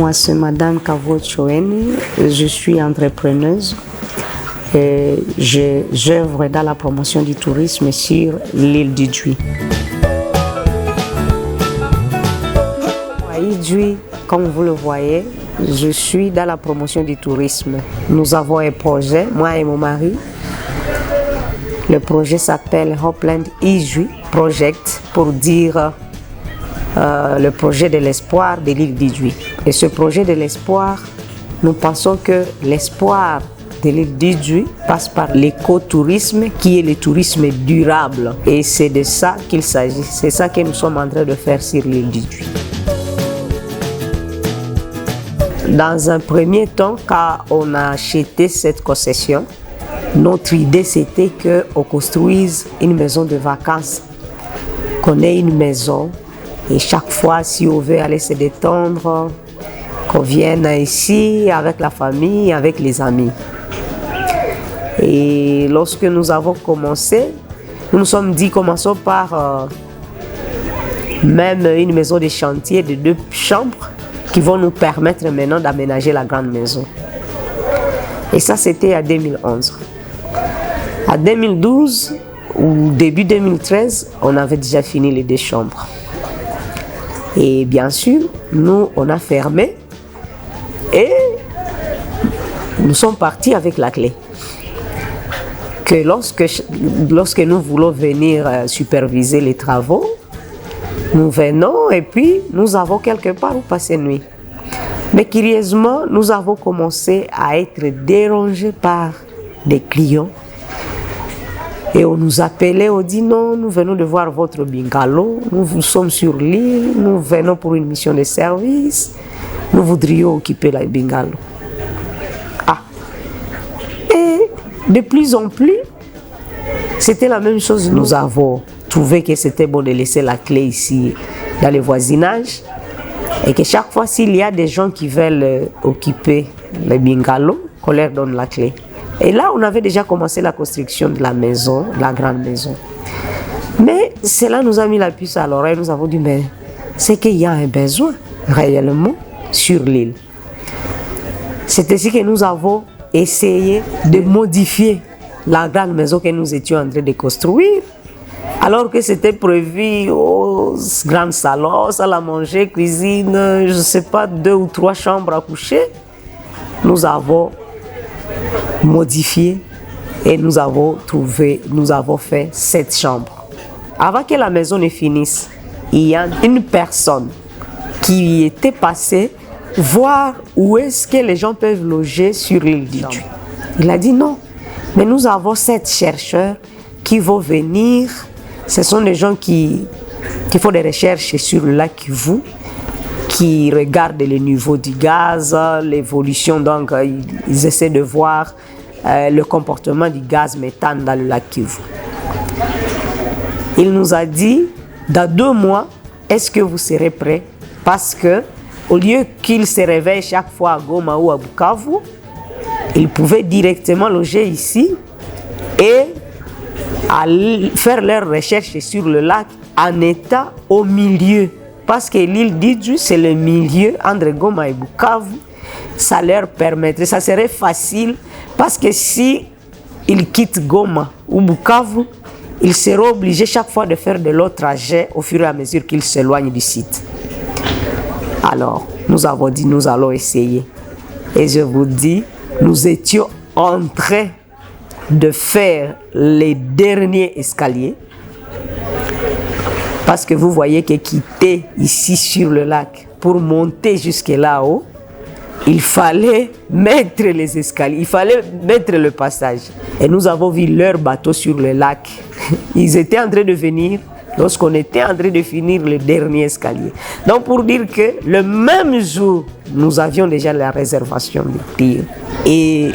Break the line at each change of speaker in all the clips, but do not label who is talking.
Moi, c'est Madame Kavo Choeni, je suis entrepreneuse et j'œuvre dans la promotion du tourisme sur l'île d'Idjouy. À Idjouy, comme vous le voyez, je suis dans la promotion du tourisme. Nous avons un projet, moi et mon mari. Le projet s'appelle Hopeland Idjouy Project, pour dire le projet de l'espoir de l'île d'Idjouy. Et ce projet de l'espoir, nous pensons que l'espoir de l'île d'Idjouy passe par l'écotourisme, qui est le tourisme durable. Et c'est de ça qu'il s'agit. C'est ça que nous sommes en train de faire sur l'île d'Idjouy. Dans un premier temps, quand on a acheté cette concession, notre idée c'était qu'on construise une maison de vacances, qu'on ait une maison et chaque fois si on veut aller se détendre, qu'on vienne ici avec la famille, avec les amis. Et lorsque nous avons commencé, nous nous sommes dit commençons par même une maison de chantier de 2 chambres qui vont nous permettre maintenant d'aménager la grande maison. Et ça c'était en 2011. En 2012 ou début 2013, on avait déjà fini les 2 chambres. Et bien sûr, nous, on a fermé et nous sommes partis avec la clé. Que lorsque nous voulons venir superviser les travaux, nous venons et puis nous avons quelque part où passer nuit. Mais curieusement, nous avons commencé à être dérangés par des clients. Et on nous appelait, on dit non, nous venons de voir votre bungalow, nous sommes sur l'île, nous venons pour une mission de service, nous voudrions occuper la bungalow. Ah. Et de plus en plus, c'était la même chose. Nous avons trouvé que c'était bon de laisser la clé ici dans le voisinage et que chaque fois s'il y a des gens qui veulent occuper les bungalows, qu'on leur donne la clé. Et là, on avait déjà commencé la construction de la maison, la grande maison. Mais cela nous a mis la puce à l'oreille. Nous avons dit, mais c'est qu'il y a un besoin réellement sur l'île. C'est ainsi que nous avons essayé de modifier la grande maison que nous étions en train de construire. Alors que c'était prévu au grand salon, salle à manger, cuisine, je ne sais pas, 2 ou 3 chambres à coucher. Nous avons modifié et nous avons fait 7 chambres. Avant que la maison ne finisse, il y a une personne qui était passée voir où est-ce que les gens peuvent loger sur l'île d'Idjouy. Il a dit non, mais nous avons 7 chercheurs qui vont venir. Ce sont des gens qui font des recherches sur le lac Kivu, qui regardent le niveau du gaz, l'évolution, donc ils essaient de voir le comportement du gaz méthane dans le lac Kivu. Il nous a dit, dans 2 mois, est-ce que vous serez prêts? Parce que au lieu qu'ils se réveillent chaque fois à Goma ou à Bukavu, ils pouvaient directement loger ici et faire leurs recherches sur le lac en étant au milieu. Parce que l'île d'Idjouy, c'est le milieu entre Goma et Bukavu. Ça leur permettrait, ça serait facile parce que si ils quittent Goma ou Bukavu, ils seront obligés chaque fois de faire de leur trajet au fur et à mesure qu'ils s'éloignent du site. Alors, nous avons dit, nous allons essayer. Et je vous dis, nous étions en train de faire les derniers escaliers. Parce que vous voyez que quitter ici sur le lac pour monter jusque là-haut, il fallait mettre les escaliers, il fallait mettre le passage. Et nous avons vu leur bateau sur le lac. Ils étaient en train de venir lorsqu'on était en train de finir le dernier escalier. Donc pour dire que le même jour, nous avions déjà la réservation du tir. Et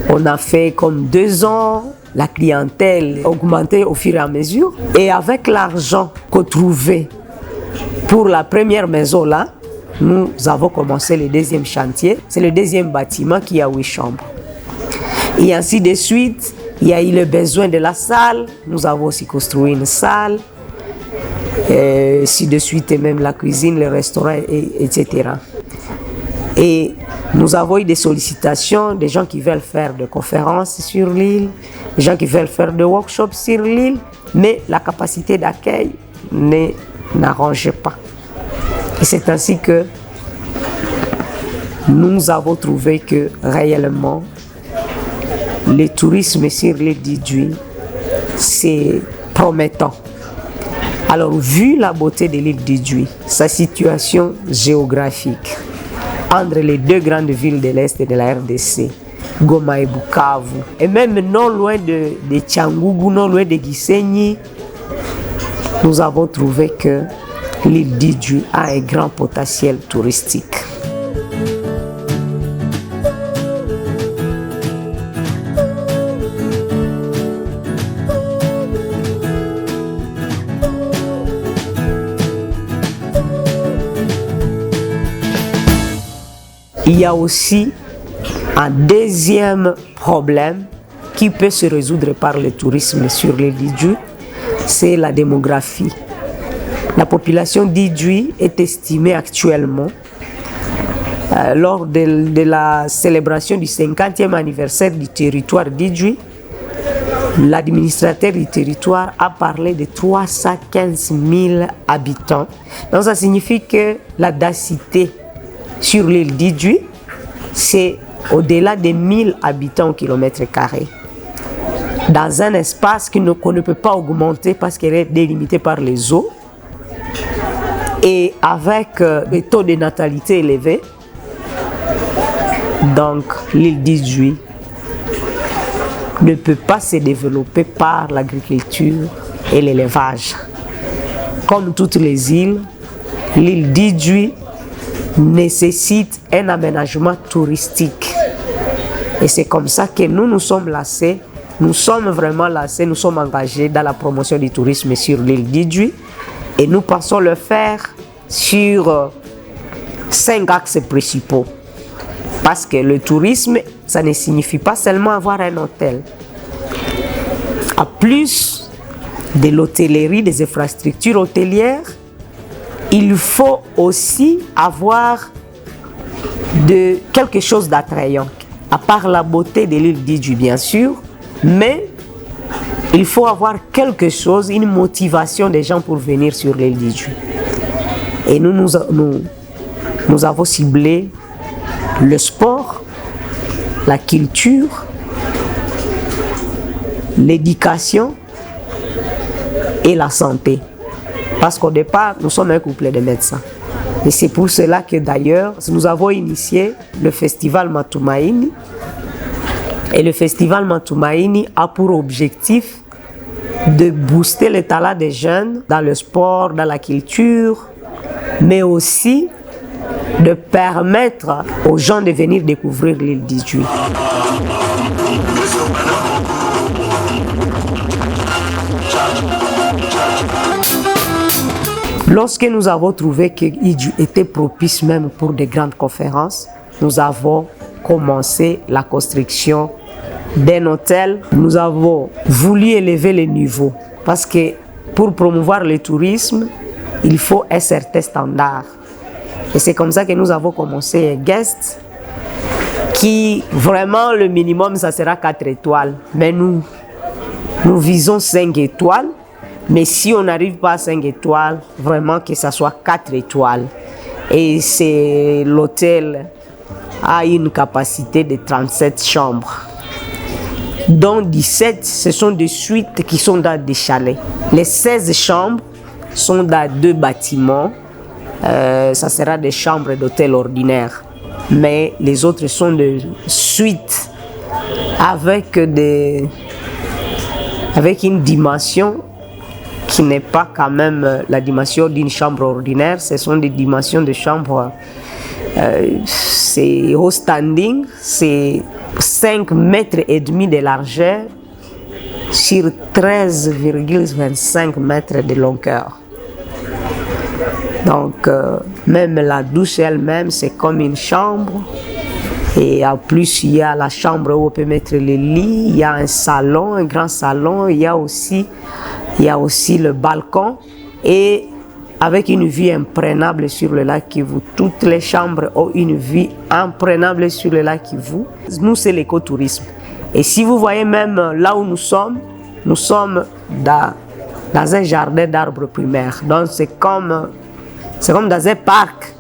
on a fait comme 2 ans. La clientèle augmentait au fur et à mesure. Et avec l'argent qu'on trouvait pour la première maison là, nous avons commencé le 2e chantier. C'est le 2e bâtiment qui a 8 chambres. Et ainsi de suite, il y a eu le besoin de la salle. Nous avons aussi construit une salle. Et ainsi de suite, et même la cuisine, le restaurant, etc. Et nous avons eu des sollicitations, des gens qui veulent faire des conférences sur l'île, des gens qui veulent faire des workshops sur l'île, mais la capacité d'accueil n'arrange pas. Et c'est ainsi que nous avons trouvé que réellement, le tourisme sur l'île d'Idjoué, c'est promettant. Alors, vu la beauté de l'île d'Idjoué, sa situation géographique, entre les deux grandes villes de l'Est et de la RDC, Goma et Bukavu, et même non loin de Tchangougou, non loin de Gisenyi, nous avons trouvé que l'île d'Idjoué a un grand potentiel touristique. Il y a aussi un deuxième problème qui peut se résoudre par le tourisme sur l'île d'Idjoué, c'est la démographie. La population d'Idjoué est estimée actuellement, lors de la célébration du 50e anniversaire du territoire d'Idjoué, l'administrateur du territoire a parlé de 315 000 habitants. Donc ça signifie que la densité sur l'île d'Idjoué, c'est au-delà de 1000 habitants au kilomètre carré. Dans un espace qu'on ne peut pas augmenter parce qu'elle est délimitée par les eaux et avec des taux de natalité élevés. Donc l'île d'Idjoué ne peut pas se développer par l'agriculture et l'élevage. Comme toutes les îles, l'île d'Idjoué nécessite un aménagement touristique. Et c'est comme ça que nous sommes lancés, nous sommes vraiment lancés, nous sommes engagés dans la promotion du tourisme sur l'île d'Idjoué et nous pensons le faire sur 5 axes principaux. Parce que le tourisme, ça ne signifie pas seulement avoir un hôtel. À plus de l'hôtellerie, des infrastructures hôtelières, il faut aussi avoir quelque chose d'attrayant, à part la beauté de l'île d'Idjoué bien sûr, mais il faut avoir quelque chose, une motivation des gens pour venir sur l'île d'Idjoué. Et nous avons ciblé le sport, la culture, l'éducation et la santé. Parce qu'au départ, nous sommes un couple de médecins. Et c'est pour cela que d'ailleurs, nous avons initié le festival Matumaini. Et le festival Matumaini a pour objectif de booster le talent des jeunes dans le sport, dans la culture, mais aussi de permettre aux gens de venir découvrir l'île d'Idjoué. Lorsque nous avons trouvé que Idjoué était propice même pour des grandes conférences, nous avons commencé la construction d'un hôtel. Nous avons voulu élever le niveau parce que pour promouvoir le tourisme, il faut un certain standard. Et c'est comme ça que nous avons commencé un guest qui, vraiment, le minimum, ça sera 4 étoiles. Mais nous visons 5 étoiles. Mais si on n'arrive pas à 5 étoiles, vraiment que ça soit 4 étoiles. Et l'hôtel a une capacité de 37 chambres. Dont 17, ce sont des suites qui sont dans des chalets. Les 16 chambres sont dans 2 bâtiments. Ça sera des chambres d'hôtel ordinaires. Mais les autres sont des suites avec une dimension qui n'est pas quand même la dimension d'une chambre ordinaire. Ce sont des dimensions de chambre, c'est au standing, c'est 5 mètres et demi de largeur sur 13,25 mètres de longueur. Donc, même la douche elle-même, c'est comme une chambre. Et en plus, il y a la chambre où on peut mettre les lits, il y a un salon, un grand salon, il y a aussi le balcon. Et avec une vue imprenable sur le lac Kivu. Toutes les chambres ont une vue imprenable sur le lac Kivu. Nous, c'est l'écotourisme. Et si vous voyez même là où nous sommes dans un jardin d'arbres primaires. Donc c'est comme dans un parc.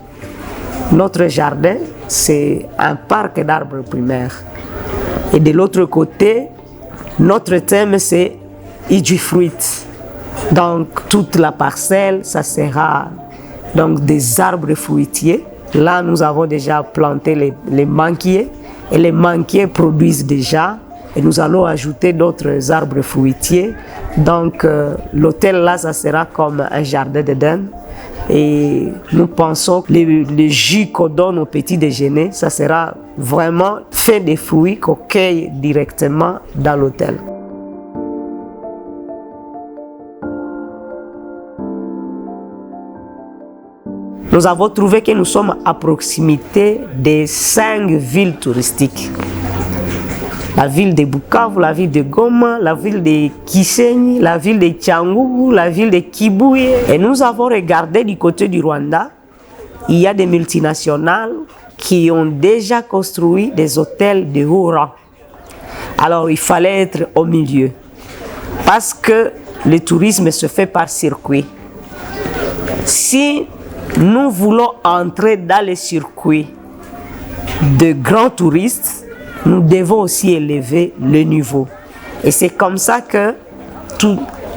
Notre jardin, c'est un parc d'arbres primaires. Et de l'autre côté, notre thème, c'est Idjifruit. Donc toute la parcelle, ça sera donc des arbres fruitiers. Là, nous avons déjà planté les manguiers. Et les manguiers produisent déjà. Et nous allons ajouter d'autres arbres fruitiers. Donc l'hôtel là, ça sera comme un jardin d'Éden. Et nous pensons que les jus qu'on donne au petit déjeuner, ça sera vraiment fait des fruits qu'on cueille directement dans l'hôtel. Nous avons trouvé que nous sommes à proximité des 5 villes touristiques. La ville de Bukavu, la ville de Goma, la ville de Kisenyi, la ville de Tchangougou, la ville de Kibuye. Et nous avons regardé du côté du Rwanda, il y a des multinationales qui ont déjà construit des hôtels de haut rang. Alors il fallait être au milieu, parce que le tourisme se fait par circuit. Si nous voulons entrer dans les circuits de grands touristes, nous devons aussi élever le niveau. Et c'est comme ça que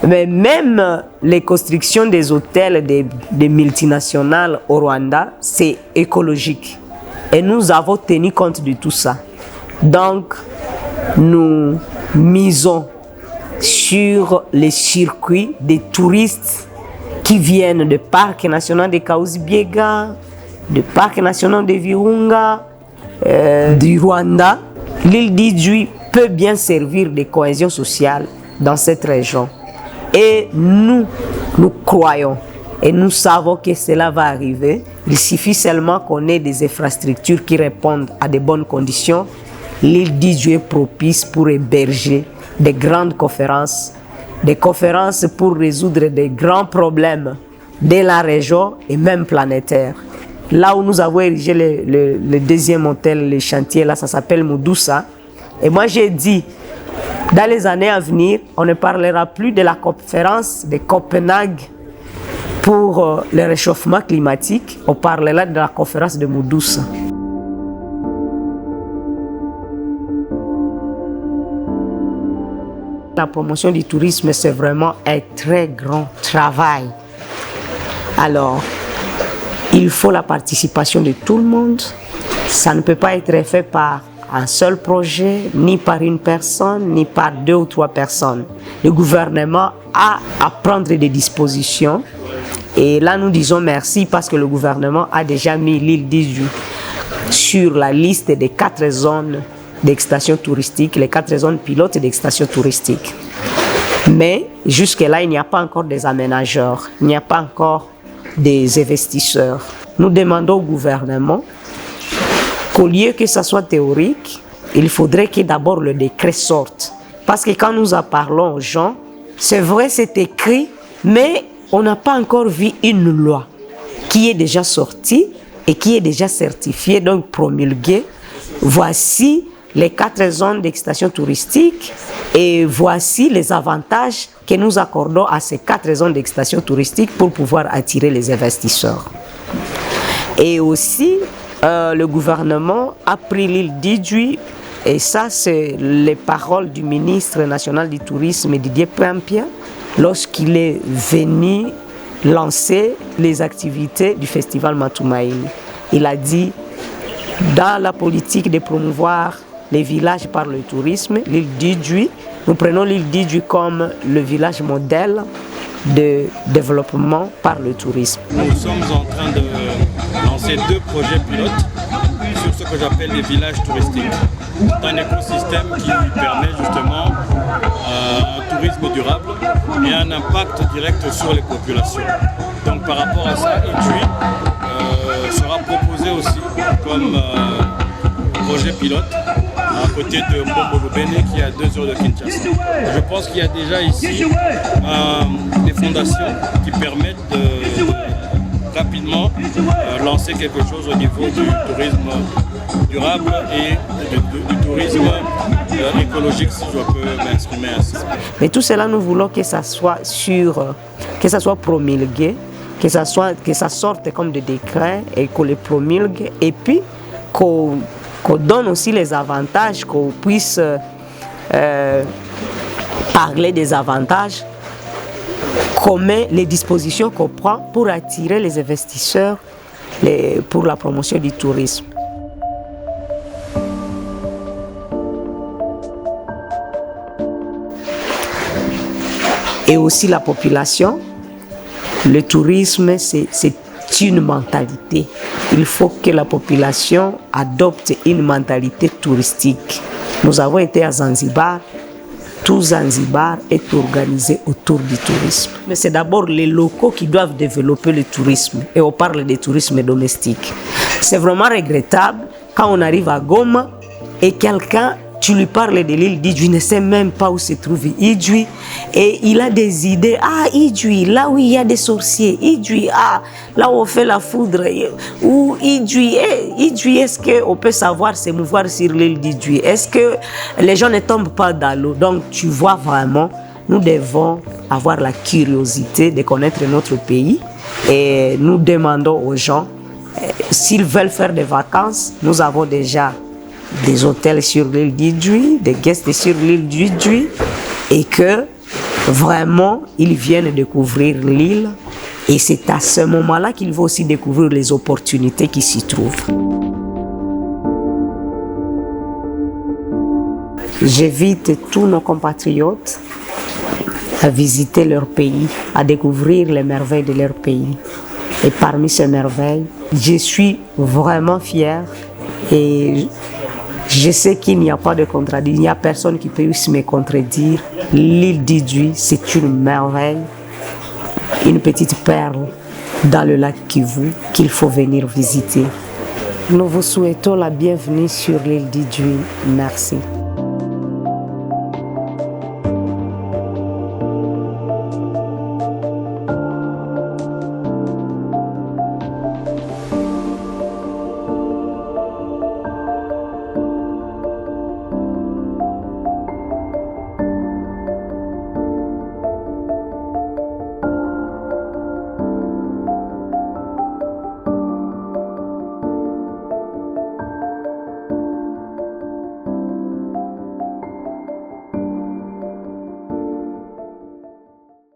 même les constructions des hôtels des multinationales au Rwanda, c'est écologique. Et nous avons tenu compte de tout ça. Donc, nous misons sur les circuits des touristes qui viennent du parc national de Kahuzi-Biega, du parc national de Virunga, du Rwanda. L'île d'Idjwi peut bien servir de cohésion sociale dans cette région. Et nous croyons et nous savons que cela va arriver. Il suffit seulement qu'on ait des infrastructures qui répondent à de bonnes conditions. L'île d'Idjwi est propice pour héberger des grandes conférences, des conférences pour résoudre des grands problèmes de la région et même planétaires. Là où nous avons érigé le deuxième hôtel, le chantier, là, ça s'appelle Moudoussa. Et moi, j'ai dit, dans les années à venir, on ne parlera plus de la conférence de Copenhague pour le réchauffement climatique. On parlera de la conférence de Moudoussa. La promotion du tourisme, c'est vraiment un très grand travail. Alors, il faut la participation de tout le monde. Ça ne peut pas être fait par un seul projet, ni par une personne, ni par 2 ou 3 personnes. Le gouvernement a à prendre des dispositions. Et là, nous disons merci parce que le gouvernement a déjà mis l'île d'Idjwi sur la liste des 4 zones d'extension touristique, les 4 zones pilotes d'extension touristique. Mais jusque-là, il n'y a pas encore des aménageurs, il n'y a pas encore des investisseurs. Nous demandons au gouvernement qu'au lieu que ça soit théorique, il faudrait que d'abord le décret sorte. Parce que quand nous en parlons aux gens, c'est vrai, c'est écrit, mais on n'a pas encore vu une loi qui est déjà sortie et qui est déjà certifiée, donc promulguée. Voici les 4 zones d'extension touristique et voici les avantages que nous accordons à ces 4 zones d'extension touristique pour pouvoir attirer les investisseurs. Et aussi, le gouvernement a pris l'île d'Idjwi, et ça c'est les paroles du ministre national du tourisme Didier Pampia lorsqu'il est venu lancer les activités du festival Matumaini. Il a dit, dans la politique de promouvoir les villages par le tourisme, l'île d'Idjwi, nous prenons l'île d'Idjwi comme le village modèle de développement par le tourisme.
Nous sommes en train de lancer 2 projets pilotes sur ce que j'appelle les villages touristiques. C'est un écosystème qui permet justement un tourisme durable et un impact direct sur les populations. Donc par rapport à ça, Idjwi sera proposé aussi comme projet pilote à côté de Mbombo-Lubene qui est à 2 heures de Kinshasa. Je pense qu'il y a déjà ici des fondations qui permettent rapidement lancer quelque chose au niveau du tourisme durable et du tourisme écologique, si je peux m'exprimer ainsi.
Mais tout cela, nous voulons que ça soit que ça soit promulgué, que ça sorte comme des décrets et qu'on les promulgue, et puis qu'on donne aussi les avantages, qu'on puisse parler des avantages, comme les dispositions qu'on prend pour attirer les investisseurs pour la promotion du tourisme. Et aussi la population. Le tourisme, c'est une mentalité. Il faut que la population adopte une mentalité touristique. Nous avons été à Zanzibar. Tout Zanzibar est organisé autour du tourisme. Mais c'est d'abord les locaux qui doivent développer le tourisme. Et on parle de tourisme domestique. C'est vraiment regrettable quand on arrive à Goma et quelqu'un, tu lui parles de l'île d'Idjouï, ne sait même pas où se trouve Idjouï. Et il a des idées. Ah, Idjouï, là où il y a des sorciers. Idjouï, ah, là où on fait la foudre. Ou Idjouï, Idjouï, est-ce qu'on peut savoir se mouvoir sur l'île d'Idjouï? Est-ce que les gens ne tombent pas dans l'eau? Donc, tu vois vraiment, nous devons avoir la curiosité de connaître notre pays. Et nous demandons aux gens, s'ils veulent faire des vacances, nous avons déjà des hôtels sur l'île d'Idjouï, des guests sur l'île d'Idjouï, et que vraiment ils viennent découvrir l'île, et c'est à ce moment-là qu'ils vont aussi découvrir les opportunités qui s'y trouvent. J'invite tous nos compatriotes à visiter leur pays, à découvrir les merveilles de leur pays. Et parmi ces merveilles, je suis vraiment fière et je sais qu'il n'y a pas de contradiction, il n'y a personne qui puisse me contredire. L'île d'Idjouï, c'est une merveille, une petite perle dans le lac Kivu qu'il faut venir visiter. Nous vous souhaitons la bienvenue sur l'île d'Idjouï. Merci.